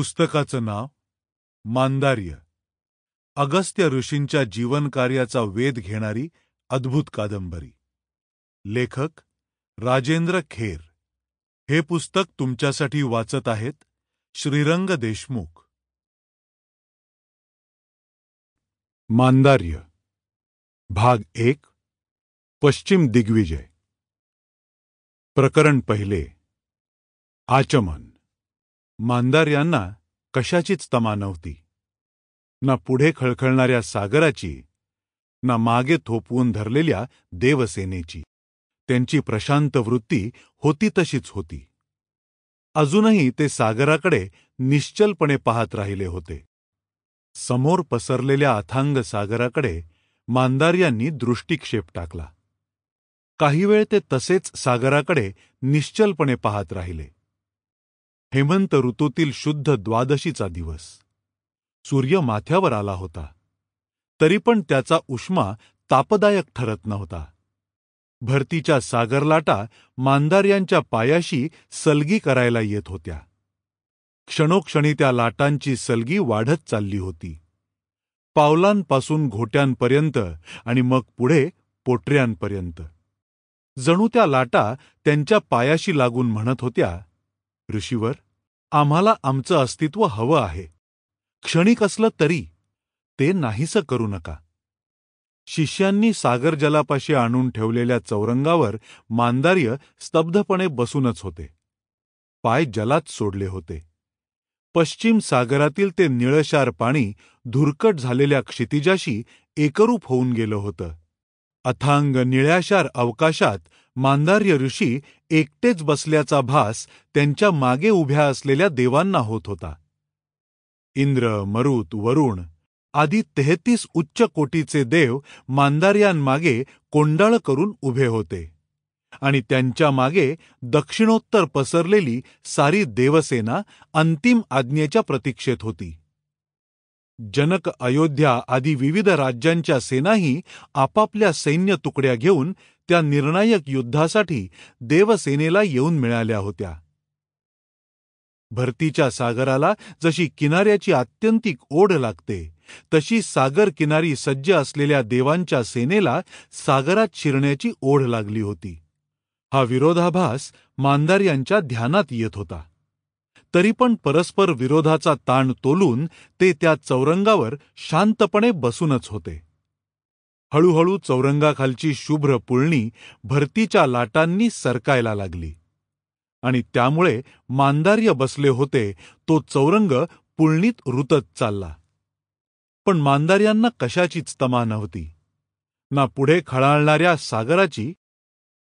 पुस्तकाचं नाव मांदार्य. अगस्त्य ऋषींच्या जीवनकार्याचा वेध घेणारी अद्भुत कादंबरी. लेखक राजेंद्र खेर. हे पुस्तक तुमच्यासाठी वाचत आहेत श्रीरंग देशमुख. मांदार्य भाग 1. पश्चिम दिग्विजय. प्रकरण पहिले. आचमन. मांदार्यांना कशाचीच तमा नव्हती, ना पुढे खळखळणाऱ्या सागराची, ना मागे थोपवून धरलेल्या देवसेनेची. त्यांची प्रशांत वृत्ती होती तशीच होती. अजूनही ते सागराकडे निश्चलपणे पाहत राहिले होते. समोर पसरलेल्या अथांग सागराकडे मांदार्यांनी दृष्टिक्षेप टाकला. काही वेळ ते तसेच सागराकडे निश्चलपणे पाहत राहिले. हेमंत ऋतूतील शुद्ध द्वादशीचा दिवस. सूर्य माथ्यावर आला होता, तरी पण त्याचा उष्मा तापदायक ठरत नव्हता. भरतीच्या सागरलाटा मांदार्यांच्या पायाशी सलगी करायला येत होत्या. क्षणोक्षणी त्या लाटांची सलगी वाढत चालली होती, पावलांपासून घोट्यांपर्यंत आणि मग पुढे पोटऱ्यांपर्यंत. जणू त्या लाटा त्यांच्या पायाशी लागून म्हणत होत्या, ऋषीवर, आम्हाला आमचं अस्तित्व हवं आहे. क्षणिक असलं तरी ते नाहीसं करू नका. शिष्यांनी सागर जलापाशी आणून ठेवलेल्या चौरंगावर मांदार्य स्तब्धपणे बसूनच होते. पाय जलात सोडले होते. पश्चिम सागरातील ते निळशार पाणी धुरकट झालेल्या क्षितिजाशी एकरूप होऊन गेलं होतं. अथांग निळ्याशार अवकाशात मांदार्य ऋषी एकटेच बसल्याचा भास त्यांच्या मागे उभ्या असलेल्या देवांना होत होता. इंद्र, मरुत, वरुण आदी 33 उच्च कोटीचे देव मांदार्यांमागे कोंडाळ करून उभे होते आणि त्यांच्या मागे दक्षिणोत्तर पसरलेली सारी देवसेना अंतिम आज्ञेच्या प्रतीक्षेत होती. जनक, अयोध्या आदी विविध राज्यांच्या सेनाही आपापल्या सैन्य तुकड्या घेऊन त्या निर्णायक युद्धासाठी देवसेनेला येऊन मिळाल्या होत्या. भरतीच्या सागराला जशी किनाऱ्याची आत्यंतिक ओढ लागते, तशी सागर किनारी सज्ज असलेल्या देवांच्या सेनेला सागरात शिरण्याची ओढ लागली होती. हा विरोधाभास मांदार्यांच्या ध्यानात येत होता. तरी पण परस्पर विरोधाचा ताण तोलून ते त्या चौरंगावर शांतपणे बसूनच होते. हळूहळू चौरंगाखालची शुभ्र पुळणी भरतीच्या लाटांनी सरकायला लागली आणि त्यामुळे मांदार्य बसले होते तो चौरंग पुळणीत रुतत चालला. पण मांदार्यांना कशाचीच तमा नव्हती, ना पुढे खळाळणाऱ्या सागराची,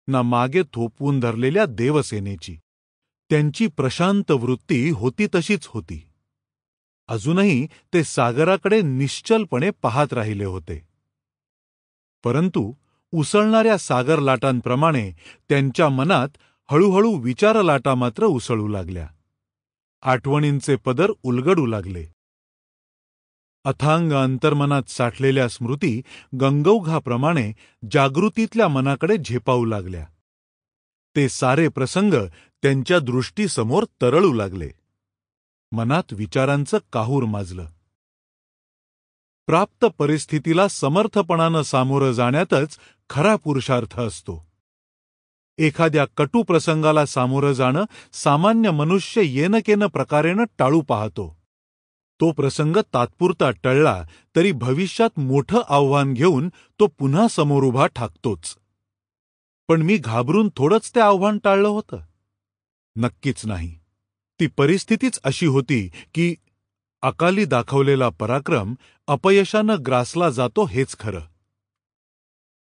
ना मागे थोपवून धरलेल्या देवसेनेची. त्यांची प्रशांत वृत्ती होती तशीच होती. अजूनही ते सागराकडे निश्चलपणे पाहत राहिले होते. परंतु उसळणाऱ्या सागर लाटांप्रमाणे त्यांच्या मनात हळूहळू विचारलाटा मात्र उसळू लागल्या. आठवणींचे पदर उलगडू लागले. अथांग अंतर्मनात साठलेल्या स्मृती गंगौघाप्रमाणे जागृतीतल्या मनाकडे झेपावू लागल्या. ते सारे प्रसंग त्यांच्या दृष्टीसमोर तरळू लागले. मनात विचारांचं काहूर माजलं. प्राप्त परिस्थितीला समर्थपणानं सामोरं जाण्यातच खरा पुरुषार्थ असतो. एखाद्या कटू प्रसंगाला सामोरं जाणं सामान्य मनुष्य येनकेन प्रकारेनं टाळू पाहतो. तो प्रसंग तात्पुरता टळला तरी भविष्यात मोठं आव्हान घेऊन तो पुन्हा समोर उभा ठाकतोच. पण मी घाबरून थोडंच ते आव्हान टाळलं होतं? नक्कीच नाही. ती परिस्थितीच अशी होती की अकाली दाखवलेला पराक्रम अपयशानं ग्रासला जातो हेच खरं.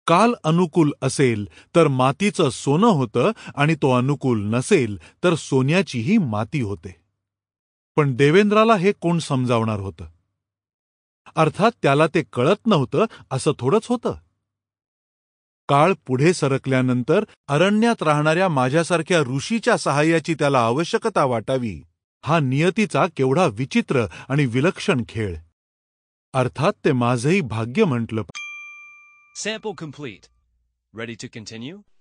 काल अनुकूल असेल तर मातीचं सोनं होतं आणि तो अनुकूल नसेल तर सोन्याचीही माती होते. पण देवेंद्राला हे कोण समजावणार होतं? अर्थात त्याला ते कळत नव्हतं असं थोडंच होतं. काळ पुढे सरकल्यानंतर अरण्यात राहणाऱ्या माझ्यासारख्या ऋषीच्या सहाय्याची त्याला आवश्यकता वाटावी, हा नियतीचा केवढा विचित्र आणि विलक्षण खेळ. अर्थात ते माझंही भाग्य म्हटलं. Sample complete. Ready to continue?